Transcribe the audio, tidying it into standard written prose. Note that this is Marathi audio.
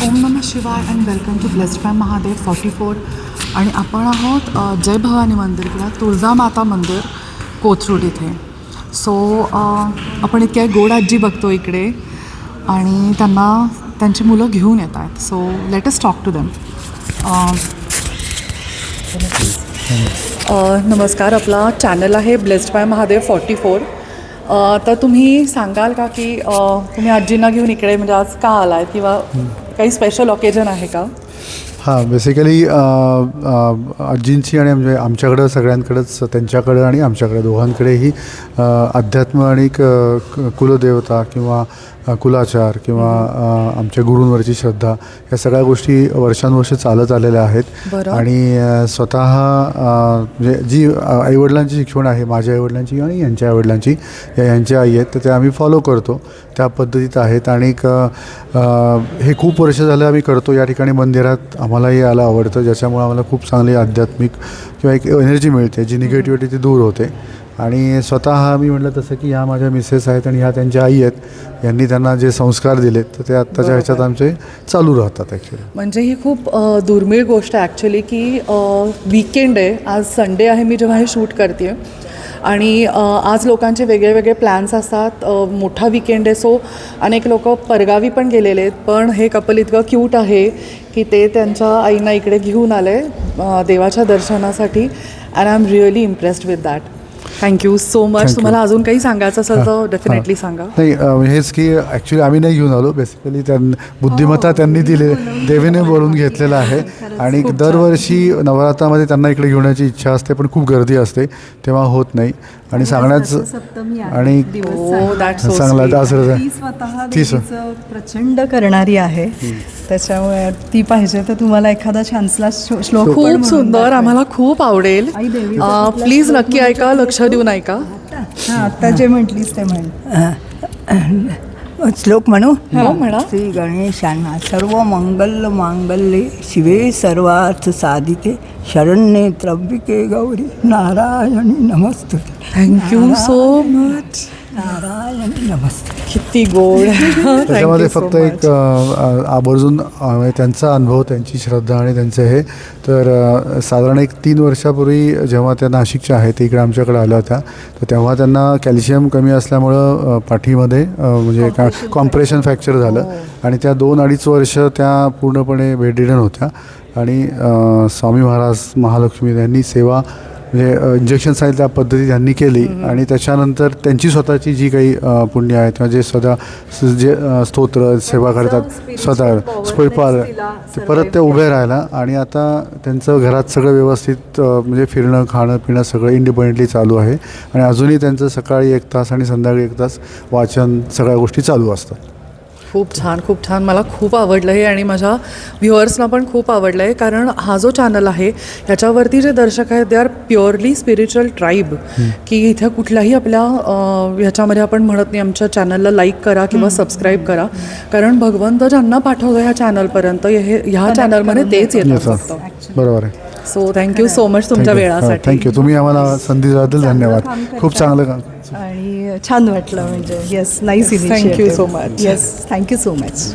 ओम नमः शिवाय and welcome to blessed by Mahadev 44. आणि आपण आहोत जय भवानी मंदिर किंवा तुळजामाता मंदिर कोथरूड इथे. सो आपण इतक्या गोड आजी बघतो इकडे आणि त्यांना त्यांची मुलं घेऊन येत आहेत. So let us talk to them. नमस्कार, आपला चॅनल आहे ब्लेस्ड बाय महादेव 44. तर तुम्ही सांगाल का की तुम्ही आजींना घेऊन इकडे म्हणजे आज का आलाय किंवा काही स्पेशल ऑकेजन आहे का? हां, बेसिकली आजींची आणि म्हणजे आमच्याकडं सगळ्यांकडेच, त्यांच्याकडं आणि आमच्याकडे दोघांकडेही अध्यात्म आणि कुलदेवता किंवा कुलाचार किंवा आमच्या गुरूंवरची श्रद्धा या सगळ्या गोष्टी वर्षानुवर्ष चालत आलेल्या आहेत. आणि स्वतः म्हणजे जी आईवडिलांची शिकवण आहे, माझ्या आईवडिलांची आणि यांच्या आईवडिलांची, यांच्या आई आहेत, तर ते आम्ही फॉलो करतो, त्या पद्धतीत आहेत. आणि हे खूप वर्ष झालं आम्ही करतो. या ठिकाणी मंदिरात आम्हालाही यायला आवडतं, ज्याच्यामुळे आम्हाला खूप चांगली आध्यात्मिक किंवा एक एनर्जी मिळते, जी निगेटिव्हिटी ती दूर होते. आणि स्वतः मी म्हटलं तसं की ह्या माझ्या मिसेस आहेत आणि ह्या त्यांच्या आई आहेत, यांनी त्यांना जे संस्कार दिलेत तर ते आत्ताच्या ह्याच्यात आमचे चालू राहतात. ॲक्च्युली म्हणजे ही खूप दुर्मिळ गोष्ट आहे ॲक्च्युली की वीकेंड आहे, आज संडे आहे मी जेव्हा हे शूट करते आहे. आणि आज लोकांचे वेगळे वेगळे प्लॅन्स असतात, मोठा वीकेंड आहे. सो अनेक लोक परगावी पण गेलेले आहेत, पण हे कपल इतकं क्यूट आहे की ते त्यांच्या आईंना इकडे घेऊन आले देवाच्या दर्शनासाठी. And I am really impressed with that. Thank you so much. तुम्हाला अजून काही सांगायचं असेल तर डेफिनेटली सांगा. नाही, हेच की ॲक्च्युली आम्ही नाही घेऊन आलो, बेसिकली बुद्धिमत्ता त्यांनी दिले, देवीने बोलून घेतलेलं आहे. आणि दरवर्षी नवरात्रामध्ये त्यांना इकडे घेण्याची इच्छा असते, पण खूप गर्दी असते तेव्हा होत नाही. आणि सांगण्याचं आणि चांगला ती प्रचंड करणारी आहे, त्याच्यामुळे ती पाहिजे तर तुम्हाला एखादा छानसला श्लोक खूप सुंदर, आम्हाला खूप आवडेल. प्लीज नक्की ऐका, लक्ष देऊन ऐका. आता जे म्हटलीस ते म्हण. श्लोक म्हणू? म्हणा. श्री गणेशांना सर्व मंगल मांगल्ये शिवे सर्वार्थ साधिके शरण्ये त्र्यंबिके गौरी नारायणी नमस्तुते. Thank you so much. नारायणी नमस्ते. किती गोड. त्याच्यामध्ये फक्त एक आवर्जून त्यांचा अनुभव, त्यांची श्रद्धा आणि त्यांचं हे, तर साधारण 3 वर्षापूर्वी जेव्हा त्या नाशिकच्या आहेत ते इकडे आमच्याकडे आल्या होत्या, तर तेव्हा त्यांना कॅल्शियम कमी असल्यामुळं पाठीमध्ये म्हणजे कॉम्प्रेशन फ्रॅक्चर झालं. आणि त्या 2-2.5 वर्ष त्या पूर्णपणे बेडरिडन होत्या. आणि स्वामी महाराज, महालक्ष्मी यांनी सेवा म्हणजे इंजेक्शन सांगितलं त्या पद्धती त्यांनी केली. आणि त्याच्यानंतर त्यांची स्वतःची जी काही पुण्य आहेत किंवा जे स्वतः जे स्तोत्र सेवा करतात स्वतः स्वयंपाक, ते परत ते उभे राहायला. आणि आता त्यांचं घरात सगळं व्यवस्थित म्हणजे फिरणं, खाणं पिणं सगळं इंडिपेंडेंटली चालू आहे. आणि अजूनही त्यांचं सकाळी 1 तास आणि संध्याकाळी 1 तास वाचन, सगळ्या गोष्टी चालू असतात. खूप छान, खूप छान. मला खूप आवडलं हे आणि माझ्या व्ह्युअर्सना पण खूप आवडलं आहे. कारण हा जो चॅनल आहे ह्याच्यावरती जे दर्शक आहेत they are purely spiritual tribe, की इथे कुठल्याही आपल्या ह्याच्यामध्ये आपण म्हणत नाही आमच्या चॅनलला लाईक करा किंवा सबस्क्राईब करा, कारण भगवंत ज्यांना पाठवलं ह्या चॅनलपर्यंत ह्या चॅनलमध्ये तेच येतात. बरोबर आहे. सो थँक्यू सो मच तुमच्या वेळासाठी. थँक्यू. तुम्ही आम्हाला संधी दिल्याबद्दल धन्यवाद. खूप चांगलं काम आणि छान वाटलं. म्हणजे yes, nice. Thank you so much. Yes, thank you so much.